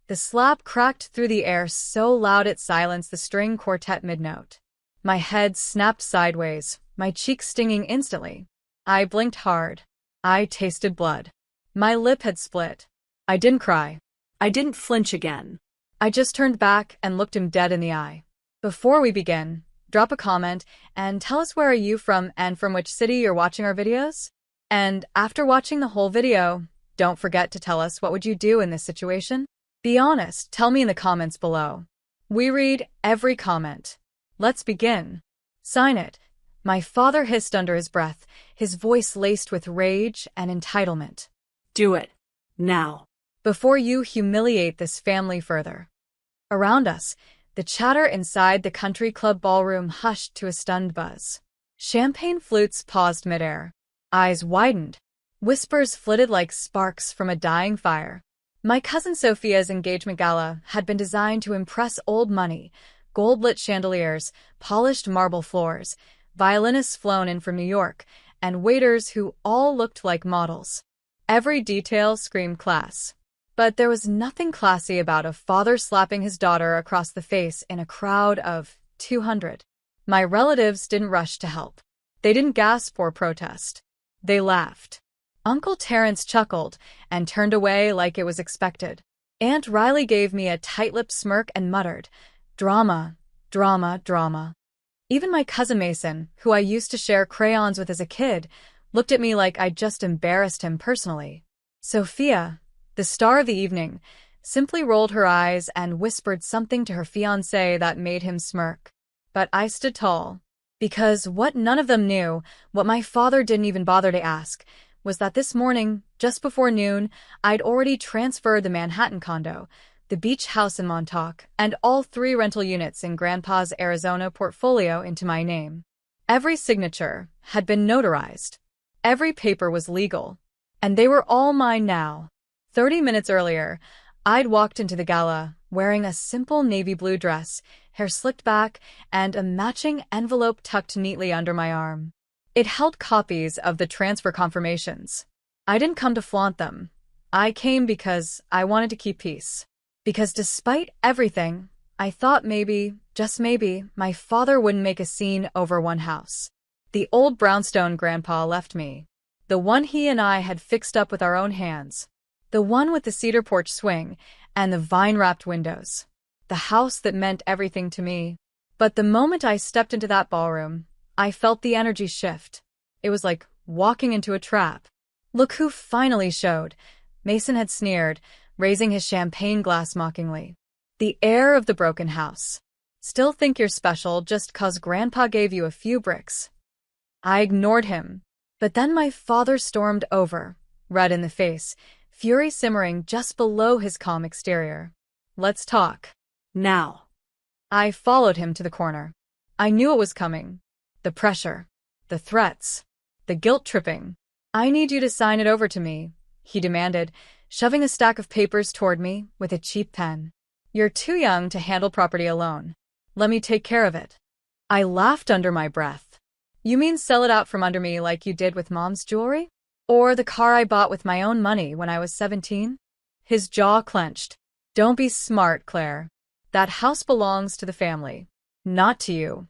The slap cracked through the air so loud it silenced the string quartet mid-note. My head snapped sideways, my cheeks stinging instantly. I blinked hard. I tasted blood. My lip had split. I didn't cry. I didn't flinch again. I just turned back and looked him dead in the eye. Before we begin, drop a comment and tell us where are you from and from which city you're watching our videos? And after watching the whole video, don't forget to tell us what would you do in this situation? Be honest, tell me in the comments below. We read every comment. Let's begin. Sign it. My father hissed under his breath, his voice laced with rage and entitlement. Do it. Now. Before you humiliate this family further. Around us, the chatter inside the country club ballroom hushed to a stunned buzz. Champagne flutes paused midair. Eyes widened. Whispers flitted like sparks from a dying fire. My cousin Sophia's engagement gala had been designed to impress old money, gold-lit chandeliers, polished marble floors, violinists flown in from New York, and waiters who all looked like models. Every detail screamed class. But there was nothing classy about a father slapping his daughter across the face in a crowd of 200. My relatives didn't rush to help. They didn't gasp or protest. They laughed. Uncle Terrence chuckled and turned away like it was expected. Aunt Riley gave me a tight-lipped smirk and muttered, "Drama, drama, drama." Even my cousin Mason, who I used to share crayons with as a kid, looked at me like I'd just embarrassed him personally. Sophia, the star of the evening, simply rolled her eyes and whispered something to her fiancé that made him smirk. But I stood tall, because what none of them knew, what my father didn't even bother to ask, was that this morning, just before noon, I'd already transferred the Manhattan condo, the beach house in Montauk, and all 3 rental units in Grandpa's Arizona portfolio into my name. Every signature had been notarized. Every paper was legal. And they were all mine now. 30 minutes earlier, I'd walked into the gala wearing a simple navy blue dress, hair slicked back, and a matching envelope tucked neatly under my arm. It held copies of the transfer confirmations. I didn't come to flaunt them. I came because I wanted to keep peace. Because despite everything, I thought maybe, just maybe, my father wouldn't make a scene over one house. The old brownstone Grandpa left me. The one he and I had fixed up with our own hands. The one with the cedar porch swing and the vine-wrapped windows. The house that meant everything to me. But the moment I stepped into that ballroom, I felt the energy shift. It was like walking into a trap. Look who finally showed, Mason had sneered, raising his champagne glass mockingly. The heir of the broken house. Still think you're special just 'cause Grandpa gave you a few bricks. I ignored him. But then my father stormed over, red in the face, fury simmering just below his calm exterior. Let's talk. Now. I followed him to the corner. I knew it was coming. The pressure. The threats. The guilt-tripping. I need you to sign it over to me, he demanded, shoving a stack of papers toward me with a cheap pen. You're too young to handle property alone. Let me take care of it. I laughed under my breath. You mean sell it out from under me like you did with Mom's jewelry? Or the car I bought with my own money when I was 17? His jaw clenched. Don't be smart, Claire. That house belongs to the family. Not to you.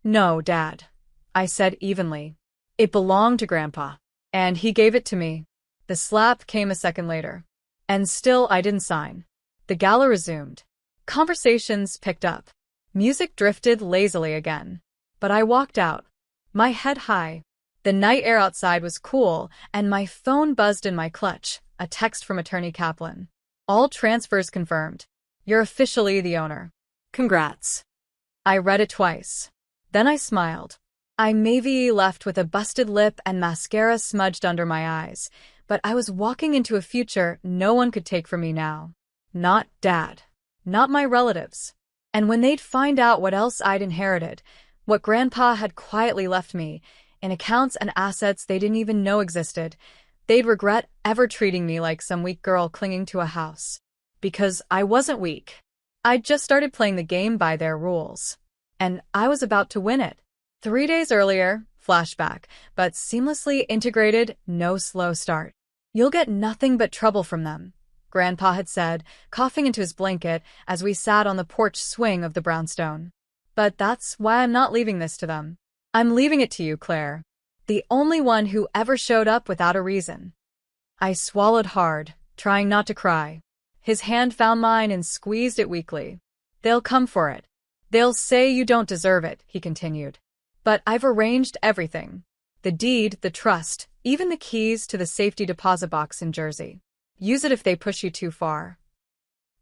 No, Dad, I said evenly. It belonged to Grandpa. And he gave it to me. The slap came a second later. And still I didn't sign. The gala resumed. Conversations picked up. Music drifted lazily again. But I walked out, my head high. The night air outside was cool, and my phone buzzed in my clutch, a text from Attorney Kaplan. All transfers confirmed. You're officially the owner. Congrats. I read it twice. Then I smiled. I maybe left with a busted lip and mascara smudged under my eyes, but I was walking into a future no one could take from me now. Not Dad. Not my relatives. And when they'd find out what else I'd inherited, what Grandpa had quietly left me, in accounts and assets they didn't even know existed, they'd regret ever treating me like some weak girl clinging to a house. Because I wasn't weak. I'd just started playing the game by their rules. And I was about to win it. 3 days earlier, flashback, but seamlessly integrated, no slow start. You'll get nothing but trouble from them. Grandpa had said, coughing into his blanket as we sat on the porch swing of the brownstone. But that's why I'm not leaving this to them. I'm leaving it to you, Claire. The only one who ever showed up without a reason. I swallowed hard, trying not to cry. His hand found mine and squeezed it weakly. They'll come for it. They'll say you don't deserve it, he continued. But I've arranged everything. The deed, the trust, even the keys to the safety deposit box in Jersey. Use it if they push you too far.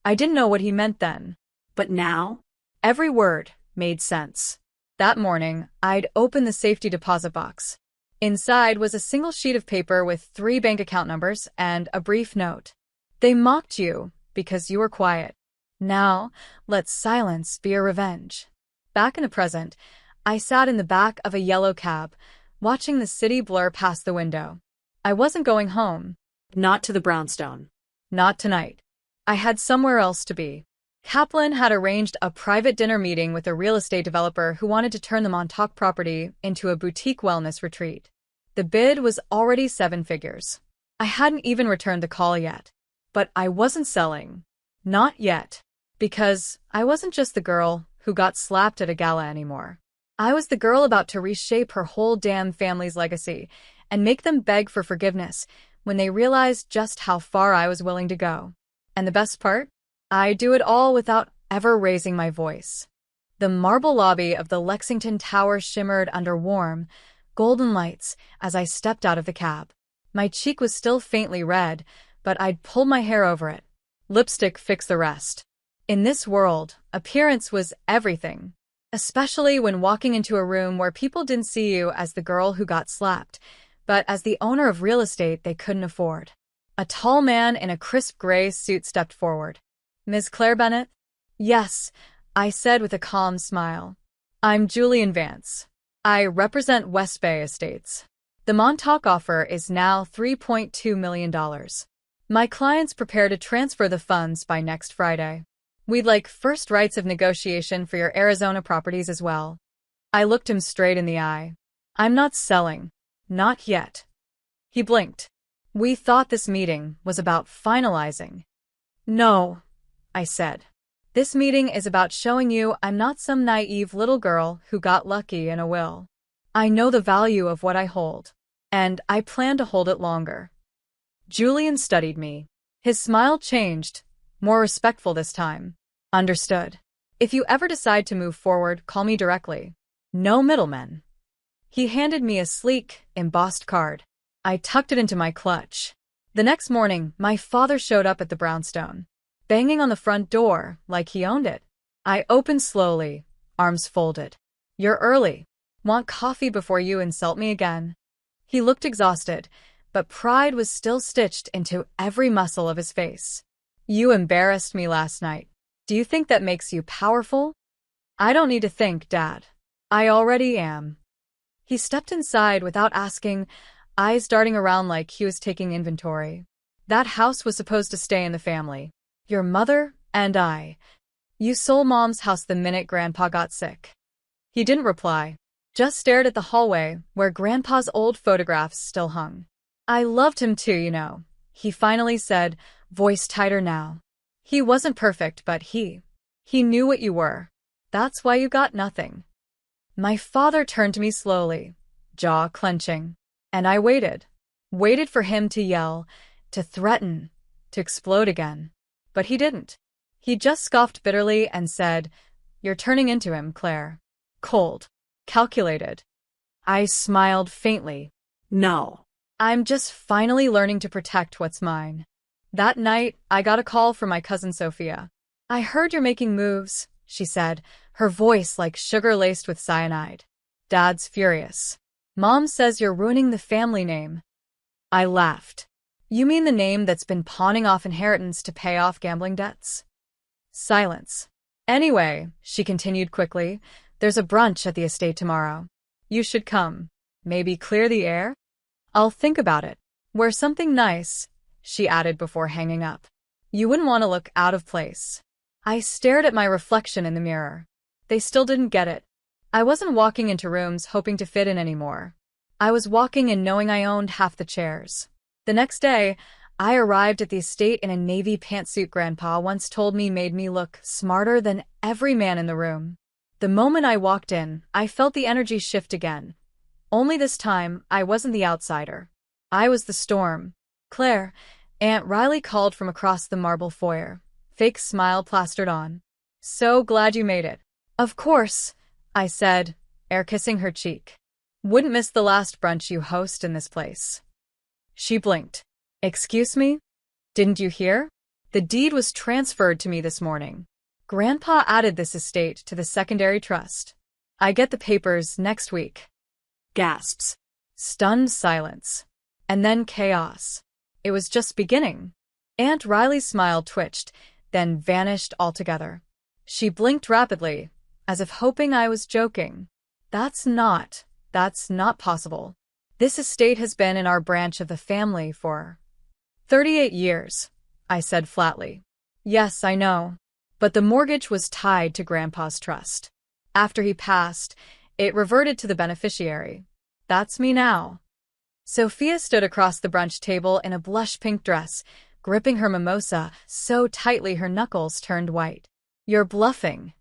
I didn't know what he meant then. But now? Every word made sense. That morning, I'd opened the safety deposit box. Inside was a single sheet of paper with 3 bank account numbers and a brief note. They mocked you because you were quiet. Now, let silence be a revenge. Back in the present, I sat in the back of a yellow cab, watching the city blur past the window. I wasn't going home. Not to the brownstone. Not tonight. I had somewhere else to be. Kaplan had arranged a private dinner meeting with a real estate developer who wanted to turn the Montauk property into a boutique wellness retreat. The bid was already 7 figures. I hadn't even returned the call yet. But I wasn't selling. Not yet. Because I wasn't just the girl who got slapped at a gala anymore. I was the girl about to reshape her whole damn family's legacy and make them beg for forgiveness when they realized just how far I was willing to go. And the best part? I'd do it all without ever raising my voice. The marble lobby of the Lexington Tower shimmered under warm, golden lights as I stepped out of the cab. My cheek was still faintly red, but I'd pulled my hair over it. Lipstick fixed the rest. In this world, appearance was everything, especially when walking into a room where people didn't see you as the girl who got slapped, but as the owner of real estate they couldn't afford. A tall man in a crisp gray suit stepped forward. Ms. Claire Bennett? Yes, I said with a calm smile. I'm Julian Vance. I represent West Bay Estates. The Montauk offer is now $3.2 million. My client's prepared to transfer the funds by next Friday. We'd like first rights of negotiation for your Arizona properties as well. I looked him straight in the eye. I'm not selling. Not yet. He blinked. We thought this meeting was about finalizing. No, I said. This meeting is about showing you I'm not some naive little girl who got lucky in a will. I know the value of what I hold, and I plan to hold it longer. Julian studied me. His smile changed, more respectful this time. Understood. If you ever decide to move forward, call me directly. No middlemen. He handed me a sleek, embossed card. I tucked it into my clutch. The next morning, my father showed up at the brownstone, banging on the front door like he owned it. I opened slowly, arms folded. You're early. Want coffee before you insult me again? He looked exhausted, but pride was still stitched into every muscle of his face. You embarrassed me last night. Do you think that makes you powerful? I don't need to think, Dad. I already am. He stepped inside without asking, eyes darting around like he was taking inventory. That house was supposed to stay in the family. Your mother and I. You sold Mom's house the minute Grandpa got sick. He didn't reply, just stared at the hallway where Grandpa's old photographs still hung. I loved him too, you know, he finally said, voice tighter now. He wasn't perfect, but he knew what you were. That's why you got nothing. My father turned to me slowly, jaw clenching, and I waited for him to yell, to threaten, to explode again. But he didn't. He just scoffed bitterly and said, You're turning into him, Claire. Cold. Calculated. I smiled faintly. No. I'm just finally learning to protect what's mine. That night, I got a call from my cousin Sophia. I heard you're making moves, she said, her voice like sugar laced with cyanide. Dad's furious. Mom says you're ruining the family name. I laughed. You mean the name that's been pawning off inheritance to pay off gambling debts? Silence. Anyway, she continued quickly, there's a brunch at the estate tomorrow. You should come. Maybe clear the air? I'll think about it. Wear something nice, she added before hanging up. You wouldn't want to look out of place. I stared at my reflection in the mirror. They still didn't get it. I wasn't walking into rooms hoping to fit in anymore. I was walking in knowing I owned half the chairs. The next day, I arrived at the estate in a navy pantsuit Grandpa once told me made me look smarter than every man in the room. The moment I walked in, I felt the energy shift again. Only this time, I wasn't the outsider. I was the storm. Claire, Aunt Riley called from across the marble foyer, fake smile plastered on. So glad you made it. Of course, I said, air kissing her cheek. Wouldn't miss the last brunch you host in this place. She blinked. Excuse me? Didn't you hear? The deed was transferred to me this morning. Grandpa added this estate to the secondary trust. I get the papers next week. Gasps. Stunned silence. And then chaos. It was just beginning. Aunt Riley's smile twitched, then vanished altogether. She blinked rapidly, as if hoping I was joking. That's not possible. This estate has been in our branch of the family for 38 years, I said flatly. Yes, I know. But the mortgage was tied to Grandpa's trust. After he passed, it reverted to the beneficiary. That's me now. Sophia stood across the brunch table in a blush pink dress, gripping her mimosa so tightly her knuckles turned white. You're bluffing.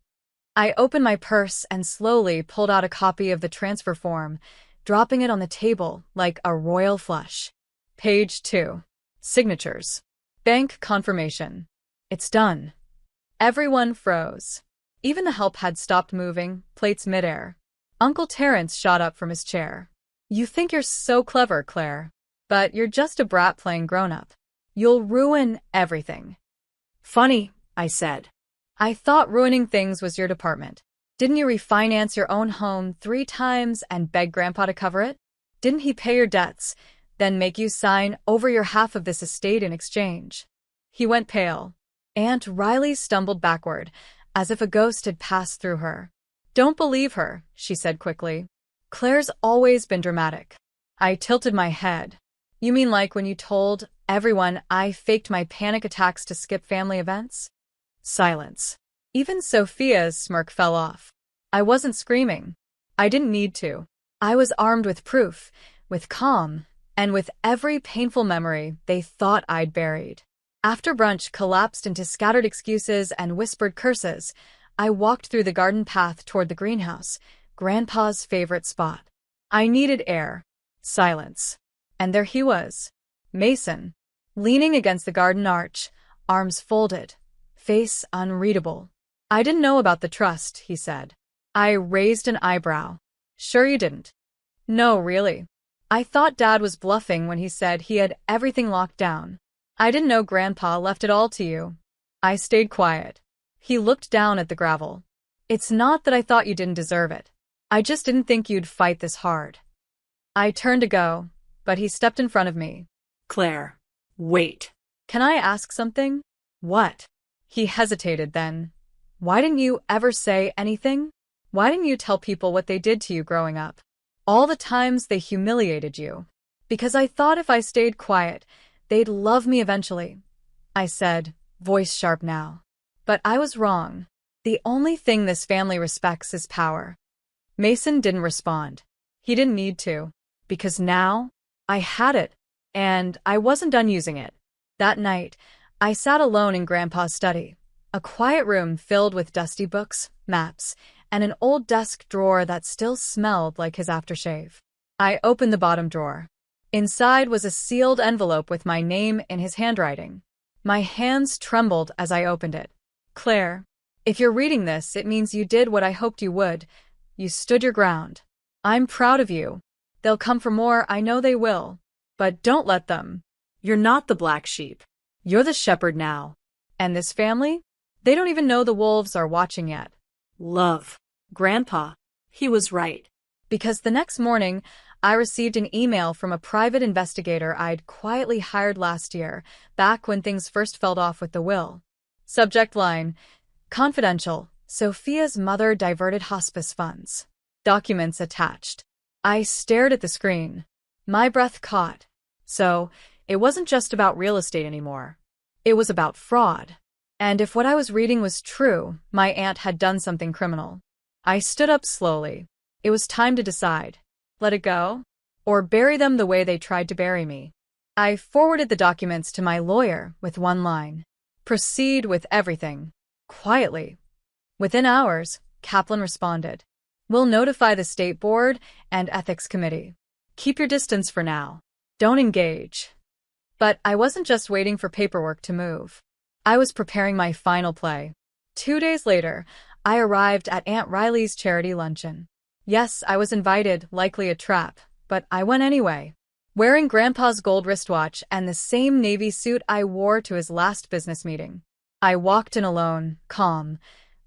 I opened my purse and slowly pulled out a copy of the transfer form, dropping it on the table like a royal flush. Page 2. Signatures. Bank confirmation. It's done. Everyone froze. Even the help had stopped moving, plates midair. Uncle Terence shot up from his chair. You think you're so clever, Claire. But you're just a brat playing grown-up. You'll ruin everything. Funny, I said. I thought ruining things was your department. Didn't you refinance your own home 3 times and beg Grandpa to cover it? Didn't he pay your debts, then make you sign over your half of this estate in exchange? He went pale. Aunt Riley stumbled backward, as if a ghost had passed through her. Don't believe her, she said quickly. Claire's always been dramatic. I tilted my head. You mean like when you told everyone I faked my panic attacks to skip family events? Silence. Even Sophia's smirk fell off. I wasn't screaming. I didn't need to. I was armed with proof, with calm, and with every painful memory they thought I'd buried. After brunch collapsed into scattered excuses and whispered curses, I walked through the garden path toward the greenhouse, Grandpa's favorite spot. I needed air. Silence. And there he was. Mason. Leaning against the garden arch, arms folded, face unreadable. I didn't know about the trust, he said. I raised an eyebrow. Sure you didn't? No, really. I thought Dad was bluffing when he said he had everything locked down. I didn't know Grandpa left it all to you. I stayed quiet. He looked down at the gravel. It's not that I thought you didn't deserve it. I just didn't think you'd fight this hard. I turned to go, but he stepped in front of me. Claire, wait. Can I ask something? What? He hesitated then. Why didn't you ever say anything? Why didn't you tell people what they did to you growing up? All the times they humiliated you. Because I thought if I stayed quiet, they'd love me eventually, I said, voice sharp now. But I was wrong. The only thing this family respects is power. Mason didn't respond. He didn't need to. Because now, I had it, and I wasn't done using it. That night, I sat alone in Grandpa's study, a quiet room filled with dusty books, maps, and an old desk drawer that still smelled like his aftershave. I opened the bottom drawer. Inside was a sealed envelope with my name in his handwriting. My hands trembled as I opened it. Claire, if you're reading this, it means you did what I hoped you would. You stood your ground. I'm proud of you. They'll come for more, I know they will. But don't let them. You're not the black sheep. You're the shepherd now. And this family? They don't even know the wolves are watching yet. Love. Grandpa. He was right. Because the next morning, I received an email from a private investigator I'd quietly hired last year, back when things first fell off with the will. Subject line: Confidential. Sophia's mother diverted hospice funds. Documents attached. I stared at the screen. My breath caught. So, it wasn't just about real estate anymore. It was about fraud. And if what I was reading was true, my aunt had done something criminal. I stood up slowly. It was time to decide. Let it go? Or bury them the way they tried to bury me. I forwarded the documents to my lawyer with one line. Proceed with everything. Quietly. Within hours, Kaplan responded. We'll notify the State Board and Ethics Committee. Keep your distance for now. Don't engage. But I wasn't just waiting for paperwork to move. I was preparing my final play. 2 days later, I arrived at Aunt Riley's charity luncheon. Yes, I was invited, likely a trap, but I went anyway. Wearing Grandpa's gold wristwatch and the same navy suit I wore to his last business meeting. I walked in alone, calm,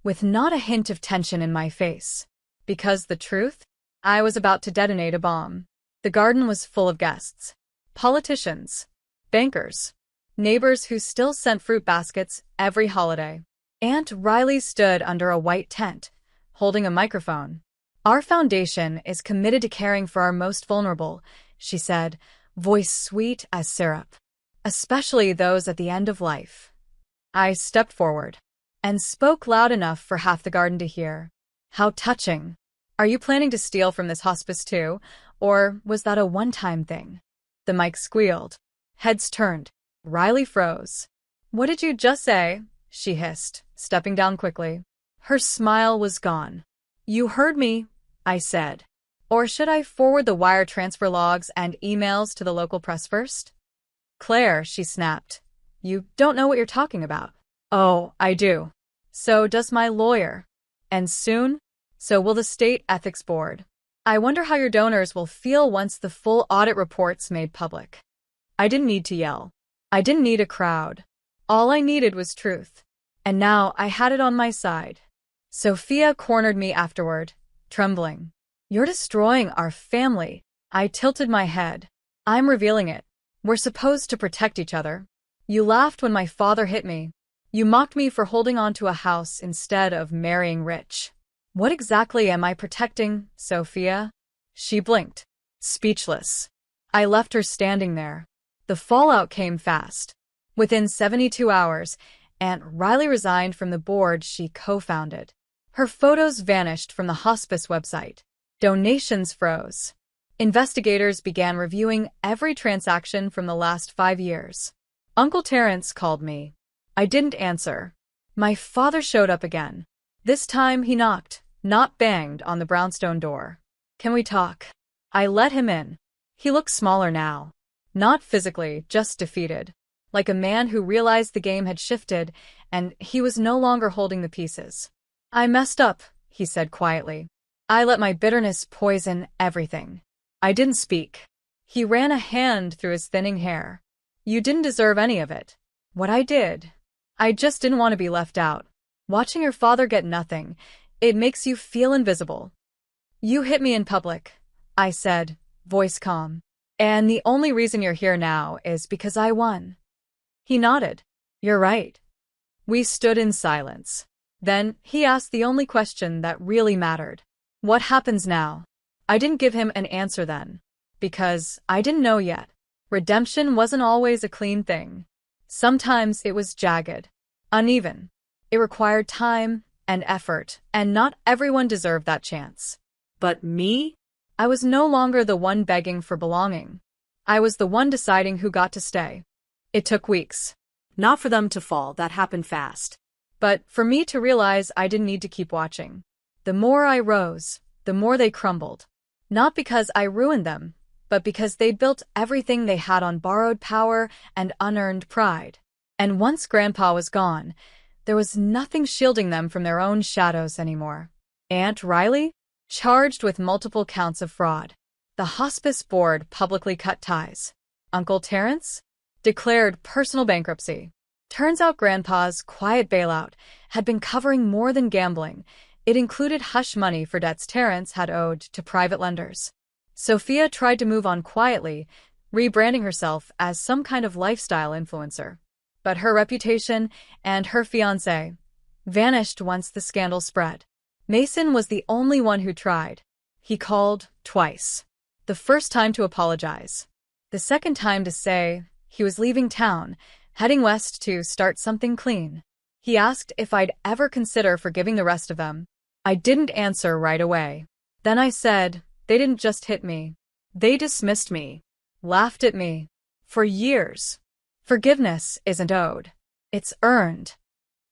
with not a hint of tension in my face. Because the truth? I was about to detonate a bomb. The garden was full of guests. Politicians. Bankers. Neighbors who still sent fruit baskets every holiday. Aunt Riley stood under a white tent, holding a microphone. Our foundation is committed to caring for our most vulnerable, she said, voice sweet as syrup. Especially those at the end of life. I stepped forward and spoke loud enough for half the garden to hear. How touching. Are you planning to steal from this hospice too, or was that a one-time thing? The mic squealed. Heads turned. Riley froze. What did you just say? She hissed, stepping down quickly. Her smile was gone. You heard me, I said. Or should I forward the wire transfer logs and emails to the local press first? Claire, she snapped. You don't know what you're talking about. Oh, I do. So does my lawyer. And soon, so will the State Ethics Board. I wonder how your donors will feel once the full audit report's made public. I didn't need to yell. I didn't need a crowd. All I needed was truth. And now I had it on my side. Sophia cornered me afterward, trembling. You're destroying our family. I tilted my head. I'm revealing it. We're supposed to protect each other. You laughed when my father hit me. You mocked me for holding on to a house instead of marrying rich. What exactly am I protecting, Sophia? She blinked, speechless. I left her standing there. The fallout came fast. Within 72 hours, Aunt Riley resigned from the board she co-founded. Her photos vanished from the hospice website. Donations froze. Investigators began reviewing every transaction from the last 5 years. Uncle Terrence called me. I didn't answer. My father showed up again. This time he knocked, not banged, on the brownstone door. Can we talk? I let him in. He looked smaller now. Not physically, just defeated. Like a man who realized the game had shifted, and he was no longer holding the pieces. I messed up, he said quietly. I let my bitterness poison everything. I didn't speak. He ran a hand through his thinning hair. You didn't deserve any of it. What I did. I just didn't want to be left out. Watching your father get nothing, it makes you feel invisible. You hit me in public, I said, voice calm. And the only reason you're here now is because I won. He nodded. You're right. We stood in silence. Then he asked the only question that really mattered. What happens now? I didn't give him an answer then. Because I didn't know yet. Redemption wasn't always a clean thing. Sometimes it was jagged, uneven. It required time and effort, and not everyone deserved that chance. But me? I was no longer the one begging for belonging. I was the one deciding who got to stay. It took weeks. Not for them to fall, that happened fast. But for me to realize I didn't need to keep watching. The more I rose, the more they crumbled. Not because I ruined them, but because they built everything they had on borrowed power and unearned pride. And once Grandpa was gone, there was nothing shielding them from their own shadows anymore. Aunt Riley? Charged with multiple counts of fraud. The hospice board publicly cut ties. Uncle Terrence? Declared personal bankruptcy. Turns out Grandpa's quiet bailout had been covering more than gambling. It included hush money for debts Terrence had owed to private lenders. Sophia tried to move on quietly, rebranding herself as some kind of lifestyle influencer. But her reputation and her fiancé vanished once the scandal spread. Mason was the only one who tried. He called twice. The first time to apologize. The second time to say he was leaving town, heading west to start something clean. He asked if I'd ever consider forgiving the rest of them. I didn't answer right away. Then I said, they didn't just hit me. They dismissed me, laughed at me, For years. Forgiveness isn't owed. It's earned.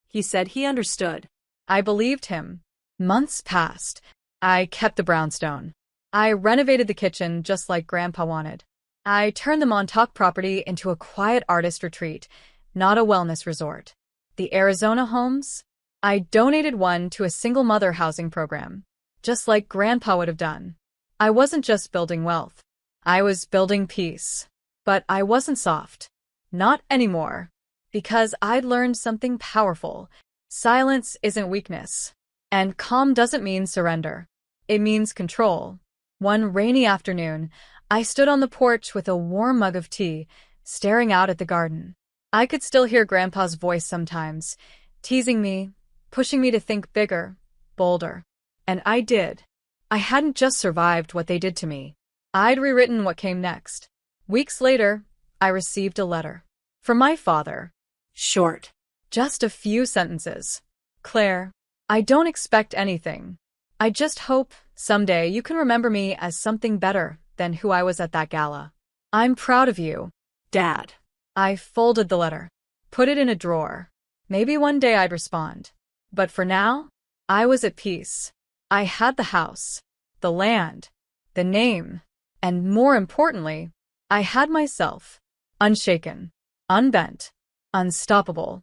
He said he understood. I believed him. Months passed. I kept the brownstone. I renovated the kitchen just like Grandpa wanted. I turned the Montauk property into a quiet artist retreat, not a wellness resort. The Arizona homes? I donated one to a single mother housing program, just like Grandpa would have done. I wasn't just building wealth. I was building peace. But I wasn't soft. Not anymore. Because I'd learned something powerful. Silence isn't weakness. And calm doesn't mean surrender. It means control. One rainy afternoon, I stood on the porch with a warm mug of tea, staring out at the garden. I could still hear Grandpa's voice sometimes, teasing me, pushing me to think bigger, bolder. And I did. I hadn't just survived what they did to me. I'd rewritten what came next. Weeks later, I received a letter. From my father. Short. Just a few sentences. Claire, I don't expect anything. I just hope, someday, you can remember me as something better than who I was at that gala. I'm proud of you. Dad. I folded the letter, put it in a drawer. Maybe one day I'd respond. But for now, I was at peace. I had the house, the land, the name, and more importantly, I had myself. Unshaken, unbent, unstoppable.